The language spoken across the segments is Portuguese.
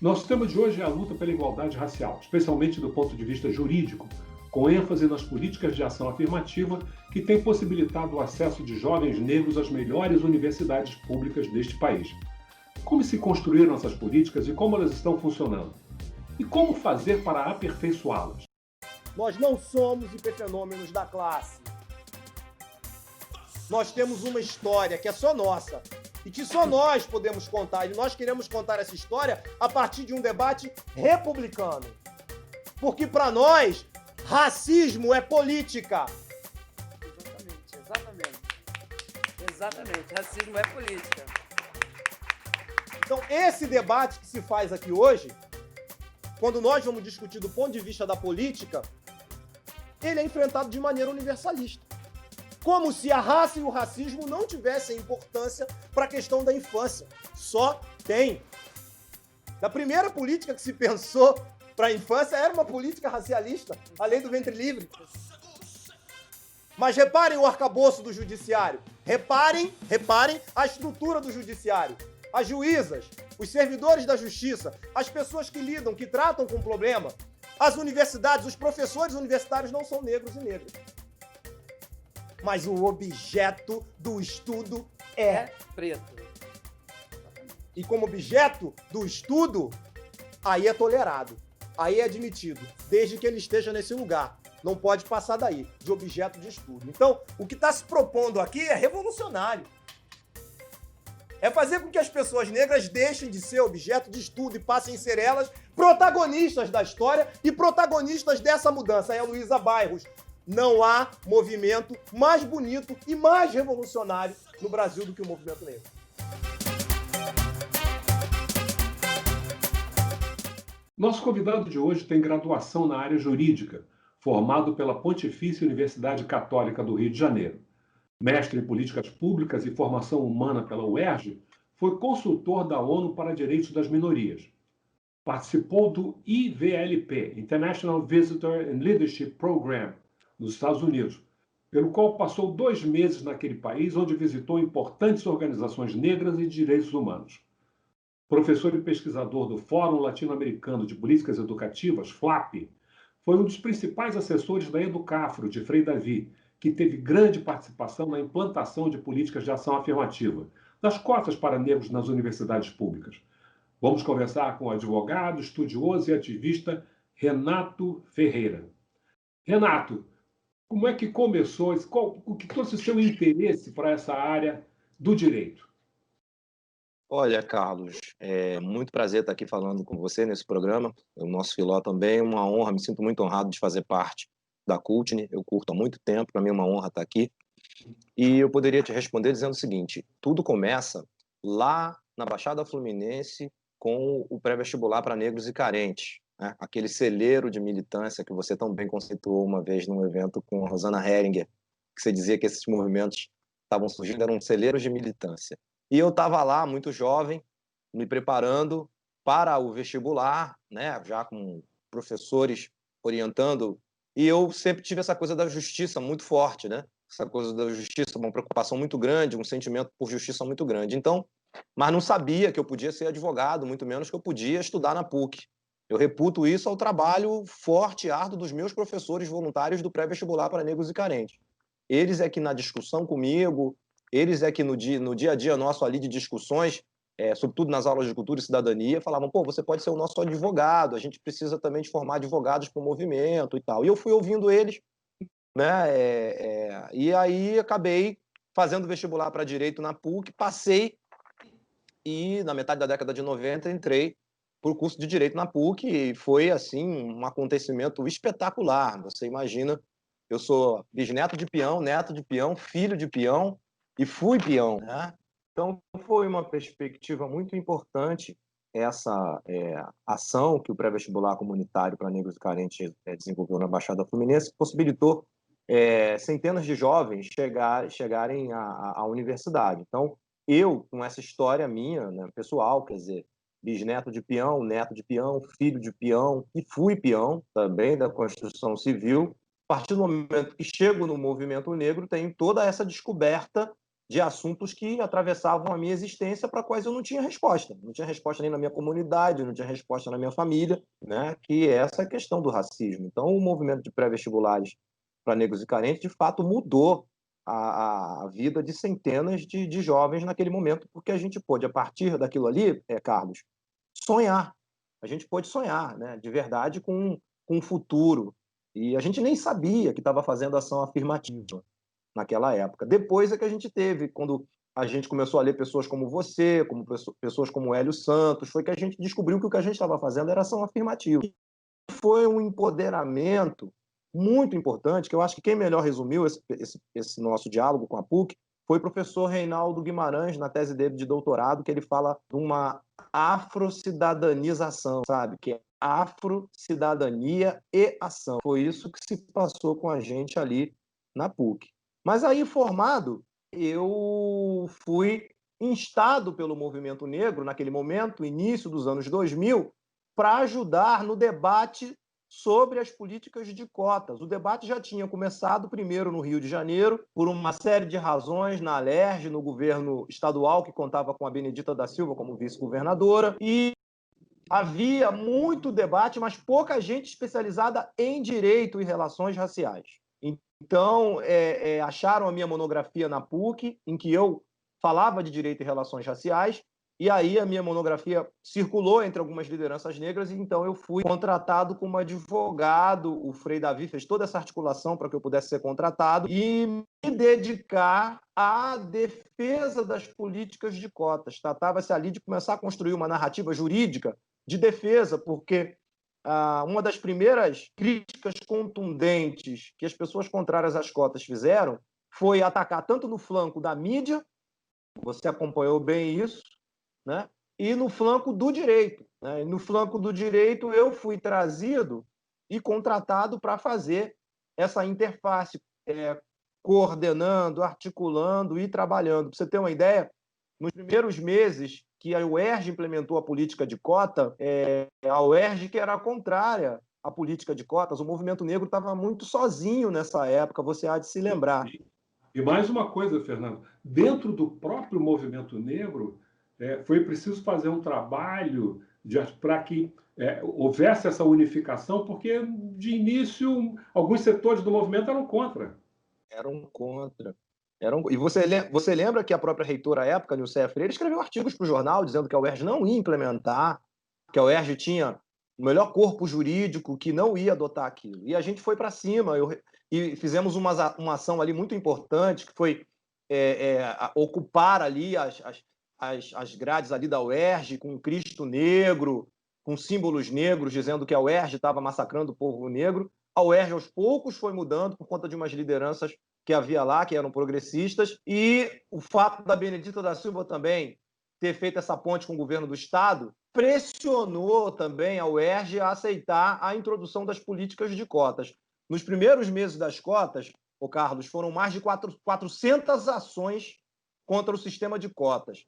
Nosso tema de hoje é a luta pela igualdade racial, especialmente do ponto de vista jurídico, com ênfase nas políticas de ação afirmativa que têm possibilitado o acesso de jovens negros às melhores universidades públicas deste país. Como se construíram essas políticas e como elas estão funcionando? E como fazer para aperfeiçoá-las? Nós não somos hiperfenômenos da classe. Nós temos uma história que é só nossa e que só nós podemos contar. E nós queremos contar essa história a partir de um debate republicano. Porque, para nós, racismo é política. Exatamente. Racismo é política. Então, esse debate que se faz aqui hoje, quando nós vamos discutir do ponto de vista da política, ele é enfrentado de maneira universalista. Como se a raça e o racismo não tivessem importância para a questão da infância. Só tem. A primeira política que se pensou para a infância era uma política racialista, a lei do ventre livre. Mas reparem o arcabouço do judiciário. Reparem a estrutura do judiciário. As juízas, os servidores da justiça, as pessoas que lidam, que tratam com o problema, as universidades, os professores universitários não são negros e negras. Mas o objeto do estudo é preto. E como objeto do estudo, aí é tolerado, aí é admitido, desde que ele esteja nesse lugar. Não pode passar daí, de objeto de estudo. Então, o que está se propondo aqui é revolucionário. É fazer com que as pessoas negras deixem de ser objeto de estudo e passem a ser elas protagonistas da história e protagonistas dessa mudança. Aí a Luísa Bairros. Não há movimento mais bonito e mais revolucionário no Brasil do que o movimento negro. Nosso convidado de hoje tem graduação na área jurídica, formado pela Pontifícia Universidade Católica do Rio de Janeiro. Mestre em Políticas Públicas e Formação Humana pela UERJ, foi consultor da ONU para Direitos das Minorias. Participou do IVLP, International Visitor and Leadership Program, nos Estados Unidos, pelo qual passou 2 meses naquele país, onde visitou importantes organizações negras e de direitos humanos. Professor e pesquisador do Fórum Latino-Americano de Políticas Educativas, FLAP, foi um dos principais assessores da Educafro, de Frei Davi, que teve grande participação na implantação de políticas de ação afirmativa, das cotas para negros nas universidades públicas. Vamos conversar com o advogado, estudioso e ativista Renato Ferreira. Renato, como é que começou, o que trouxe o seu interesse para essa área do direito? Olha, Carlos, é muito prazer estar aqui falando com você nesse programa. O nosso Filó também é uma honra, me sinto muito honrado de fazer parte da CULTNE. Eu curto há muito tempo, para mim é uma honra estar aqui. E eu poderia te responder dizendo o seguinte: tudo começa lá na Baixada Fluminense com o pré-vestibular para negros e carentes, né? Aquele celeiro de militância que você tão bem conceituou uma vez num evento com a Rosana Heringer, que você dizia que esses movimentos estavam surgindo, eram celeiros de militância. E eu estava lá, muito jovem, me preparando para o vestibular, né, já com professores orientando, e eu sempre tive essa coisa da justiça muito forte, né? Essa coisa da justiça, uma preocupação muito grande, um sentimento por justiça muito grande. Então, mas não sabia que eu podia ser advogado, muito menos que eu podia estudar na PUC. Eu reputo isso ao trabalho forte e árduo dos meus professores voluntários do pré-vestibular para negros e carentes. Eles é que na discussão comigo, eles é que no dia a dia nosso ali de discussões, sobretudo nas aulas de cultura e cidadania, falavam, pô, você pode ser o nosso advogado, a gente precisa também de formar advogados para o movimento e tal. E eu fui ouvindo eles, né, e aí acabei fazendo vestibular para Direito na PUC, passei e na metade da década de 90 entrei para o curso de Direito na PUC e foi, assim, um acontecimento espetacular. Você imagina, eu sou bisneto de peão, neto de peão, filho de peão, e fui peão, né? Então, foi uma perspectiva muito importante essa ação que o pré-vestibular comunitário para negros e carentes desenvolveu na Baixada Fluminense, possibilitou centenas de jovens chegarem à universidade. Então, eu, com essa história minha, né, pessoal, quer dizer, bisneto de peão, neto de peão, filho de peão, e fui peão também da Constituição Civil, a partir do momento que chego no movimento negro, tenho toda essa descoberta de assuntos que atravessavam a minha existência para quais eu não tinha resposta. Não tinha resposta nem na minha comunidade, não tinha resposta na minha família, né? Que é essa questão do racismo. Então, o movimento de pré-vestibulares para negros e carentes, de fato, mudou a vida de centenas de jovens naquele momento, porque a gente pôde, a partir daquilo ali, Carlos, sonhar. A gente pôde sonhar, né? De verdade, com um futuro. E a gente nem sabia que estava fazendo ação afirmativa naquela época. Depois é que a gente teve, quando a gente começou a ler pessoas como você, como pessoas como Hélio Santos, foi que a gente descobriu que o que a gente estava fazendo era ação afirmativa. E foi um empoderamento muito importante, que eu acho que quem melhor resumiu esse nosso diálogo com a PUC foi o professor Reinaldo Guimarães, na tese dele de doutorado, que ele fala de uma afrocidadanização, sabe? Que é afrocidadania e ação. Foi isso que se passou com a gente ali na PUC. Mas aí, formado, eu fui instado pelo movimento negro, naquele momento, início dos anos 2000, para ajudar no debate sobre as políticas de cotas. O debate já tinha começado primeiro no Rio de Janeiro, por uma série de razões, na Alerj, no governo estadual, que contava com a Benedita da Silva como vice-governadora, e havia muito debate, mas pouca gente especializada em direito e relações raciais. Então, acharam a minha monografia na PUC, em que eu falava de direito e relações raciais, e aí a minha monografia circulou entre algumas lideranças negras, e então eu fui contratado como advogado. O Frei Davi fez toda essa articulação para que eu pudesse ser contratado e me dedicar à defesa das políticas de cotas. Tratava-se ali de começar a construir uma narrativa jurídica de defesa, porque uma das primeiras críticas contundentes que as pessoas contrárias às cotas fizeram foi atacar tanto no flanco da mídia, você acompanhou bem isso, né? E no flanco do direito, né? E no flanco do direito eu fui trazido e contratado para fazer essa interface, coordenando, articulando e trabalhando. Para você ter uma ideia, nos primeiros meses que a UERJ implementou a política de cota, a UERJ que era contrária à política de cotas, o movimento negro estava muito sozinho nessa época, você há de se lembrar. E mais uma coisa, Fernando, dentro do próprio movimento negro, foi preciso fazer um trabalho para que houvesse essa unificação, porque, de início, alguns setores do movimento eram contra. Eram contra. E você lembra que a própria reitora à época, Nilceia Freire, escreveu artigos para o jornal dizendo que a UERJ não ia implementar, que a UERJ tinha o melhor corpo jurídico, que não ia adotar aquilo. E a gente foi para cima e fizemos uma ação ali muito importante, que foi ocupar ali as grades ali da UERJ com um Cristo negro, com símbolos negros, dizendo que a UERJ estava massacrando o povo negro. A UERJ, aos poucos, foi mudando por conta de umas lideranças que havia lá, que eram progressistas, e o fato da Benedita da Silva também ter feito essa ponte com o governo do Estado pressionou também a UERJ a aceitar a introdução das políticas de cotas. Nos primeiros meses das cotas, Carlos, foram mais de 400 ações contra o sistema de cotas.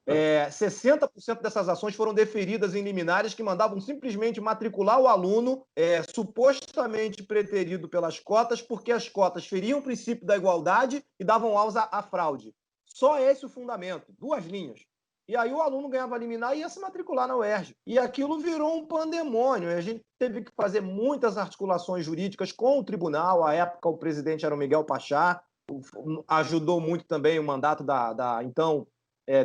60% dessas ações foram deferidas em liminares que mandavam simplesmente matricular o aluno supostamente preterido pelas cotas, porque as cotas feriam o princípio da igualdade e davam aulas à fraude. Só esse o fundamento, 2 linhas. E aí o aluno ganhava liminar e ia se matricular na UERJ. E aquilo virou um pandemônio. A gente teve que fazer muitas articulações jurídicas com o tribunal. À época, o presidente era o Miguel Pachá. Ajudou muito também o mandato da então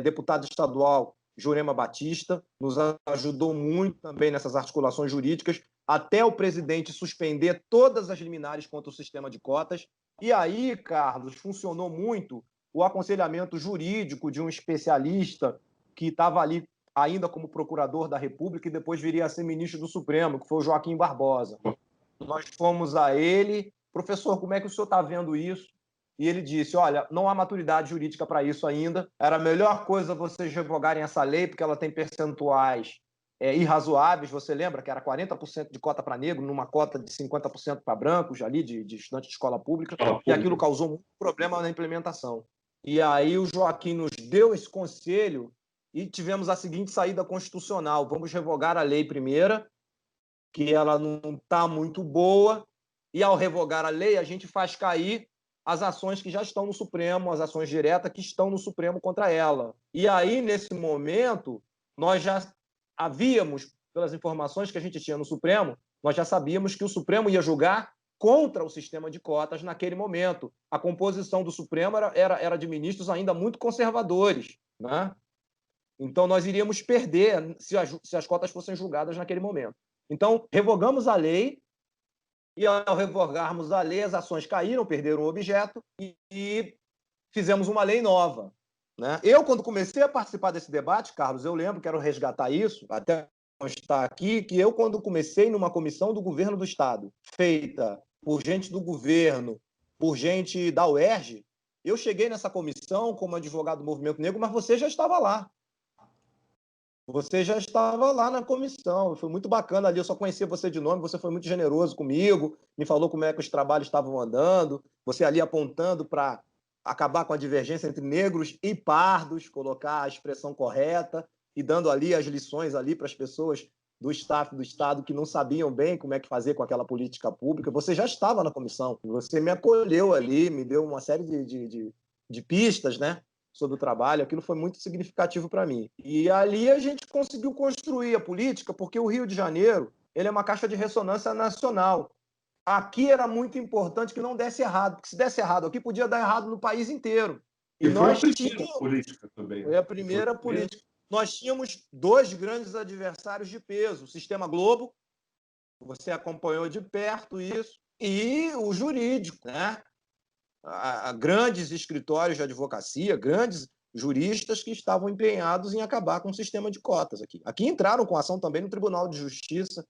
deputada estadual Jurema Batista. Nos ajudou muito também nessas articulações jurídicas, até o presidente suspender todas as liminares contra o sistema de cotas. E aí, Carlos, funcionou muito o aconselhamento jurídico de um especialista que estava ali ainda como procurador da República e depois viria a ser ministro do Supremo, que foi o Joaquim Barbosa. Nós fomos a ele: professor, como é que o senhor está vendo isso? E ele disse: olha, não há maturidade jurídica para isso ainda. Era a melhor coisa vocês revogarem essa lei, porque ela tem percentuais irrazoáveis. Você lembra que era 40% de cota para negro, numa cota de 50% para brancos, ali, de estudantes de escola pública, e aquilo causou muito problema na implementação. E aí o Joaquim nos deu esse conselho e tivemos a seguinte saída constitucional: vamos revogar a lei primeira, que ela não está muito boa, e ao revogar a lei a gente faz cair as ações que já estão no Supremo, as ações diretas que estão no Supremo contra ela. E aí, nesse momento, nós já havíamos, pelas informações que a gente tinha no Supremo, nós já sabíamos que o Supremo ia julgar contra o sistema de cotas naquele momento. A composição do Supremo era de ministros ainda muito conservadores, né? Então, nós iríamos perder se as cotas fossem julgadas naquele momento. Então, revogamos a lei, e ao revogarmos a lei, as ações caíram, perderam o objeto, e fizemos uma lei nova, né? Eu, quando comecei a participar desse debate, Carlos, eu lembro, quero resgatar isso, até constar aqui, que eu, quando comecei numa comissão do governo do Estado, feita por gente do governo, por gente da UERJ, eu cheguei nessa comissão como advogado do Movimento Negro, mas você já estava lá. Você já estava lá na comissão, foi muito bacana ali, eu só conhecia você de nome, você foi muito generoso comigo, me falou como é que os trabalhos estavam andando, você ali apontando para acabar com a divergência entre negros e pardos, colocar a expressão correta e dando ali as lições ali para as pessoas do staff do Estado que não sabiam bem como é que fazer com aquela política pública. Você já estava na comissão, você me acolheu ali, me deu uma série de pistas, né, sobre o trabalho, aquilo foi muito significativo para mim. E ali a gente conseguiu construir a política, porque o Rio de Janeiro ele é uma caixa de ressonância nacional. Aqui era muito importante que não desse errado, porque se desse errado aqui, podia dar errado no país inteiro. E foi a primeira política também. Foi a primeira política. Nós tínhamos dois grandes adversários de peso, o Sistema Globo, você acompanhou de perto isso, e o jurídico, né? Grandes escritórios de advocacia, grandes juristas que estavam empenhados em acabar com o sistema de cotas aqui. Aqui entraram com ação também no Tribunal de Justiça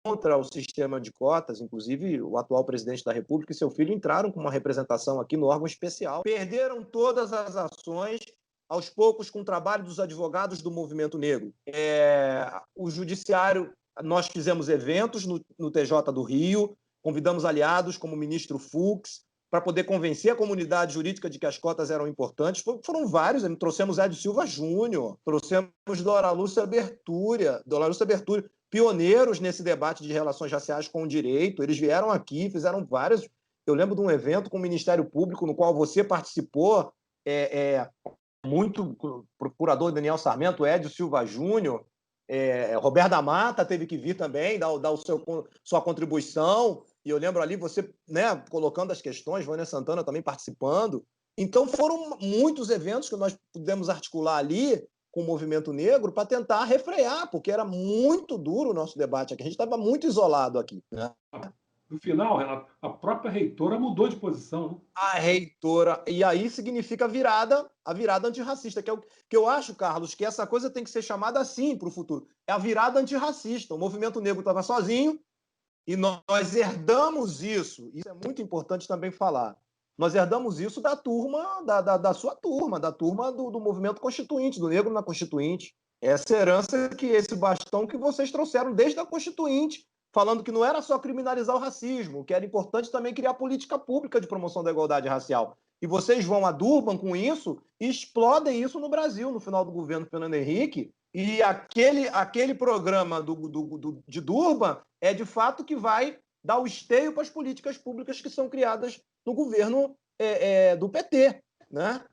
contra o sistema de cotas, inclusive o atual presidente da República e seu filho entraram com uma representação aqui no órgão especial. Perderam todas as ações, aos poucos, com o trabalho dos advogados do movimento negro. O judiciário, nós fizemos eventos no TJ do Rio, convidamos aliados como o ministro Fux, para poder convencer a comunidade jurídica de que as cotas eram importantes. Foram vários, trouxemos Edio Silva Júnior, trouxemos Dora Lúcia Bertúria, pioneiros nesse debate de relações raciais com o direito. Eles vieram aqui, fizeram vários. Eu lembro de um evento com o Ministério Público, no qual você participou, muito, o procurador Daniel Sarmento, Edio Silva Júnior, Roberto da Mata teve que vir também, dar sua contribuição. E eu lembro ali você, né, colocando as questões, Vânia Santana também participando. Então foram muitos eventos que nós pudemos articular ali com o movimento negro para tentar refrear, porque era muito duro o nosso debate aqui. A gente estava muito isolado aqui, né? No final, Renato, a própria reitora mudou de posição, né? A reitora, e aí significa a virada antirracista, que eu acho, Carlos, que essa coisa tem que ser chamada assim para o futuro. É a virada antirracista. O movimento negro estava sozinho, e nós herdamos isso é muito importante também falar, nós herdamos isso da turma, da sua turma, da turma do movimento constituinte, do negro na Constituinte. Essa herança, esse bastão que vocês trouxeram desde a Constituinte, falando que não era só criminalizar o racismo, que era importante também criar política pública de promoção da igualdade racial. E vocês vão a Durban com isso e explodem isso no Brasil, no final do governo Fernando Henrique. E aquele programa de Durban é, de fato, que vai dar o esteio para as políticas públicas que são criadas no governo do PT, né?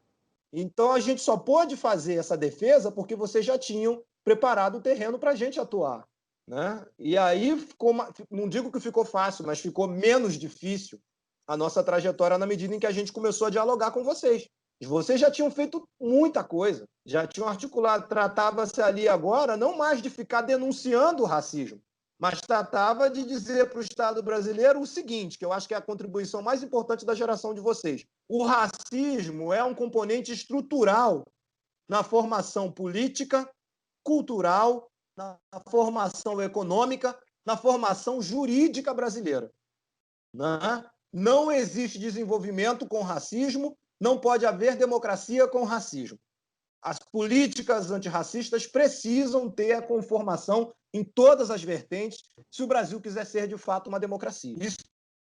Então, a gente só pôde fazer essa defesa porque vocês já tinham preparado o terreno para a gente atuar, né? E aí, não digo que ficou fácil, mas ficou menos difícil a nossa trajetória na medida em que a gente começou a dialogar com vocês. Vocês já tinham feito muita coisa, já tinham articulado, tratava-se ali agora não mais de ficar denunciando o racismo, mas tratava de dizer para o Estado brasileiro o seguinte, que eu acho que é a contribuição mais importante da geração de vocês. O racismo é um componente estrutural na formação política, cultural, na formação econômica, na formação jurídica brasileira. Não existe desenvolvimento com racismo, não pode haver democracia com racismo. As políticas antirracistas precisam ter a conformação em todas as vertentes se o Brasil quiser ser, de fato, uma democracia. Isso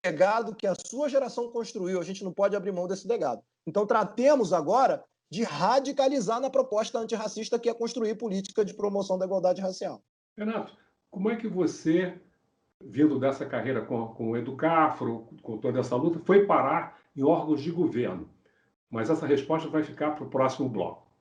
é um legado que a sua geração construiu, a gente não pode abrir mão desse legado. Então, tratemos agora de radicalizar na proposta antirracista, que é construir política de promoção da igualdade racial. Renato, como é que você, vindo dessa carreira com o Educafro, com toda essa luta, foi parar em órgãos de governo. Mas essa resposta vai ficar para o próximo bloco.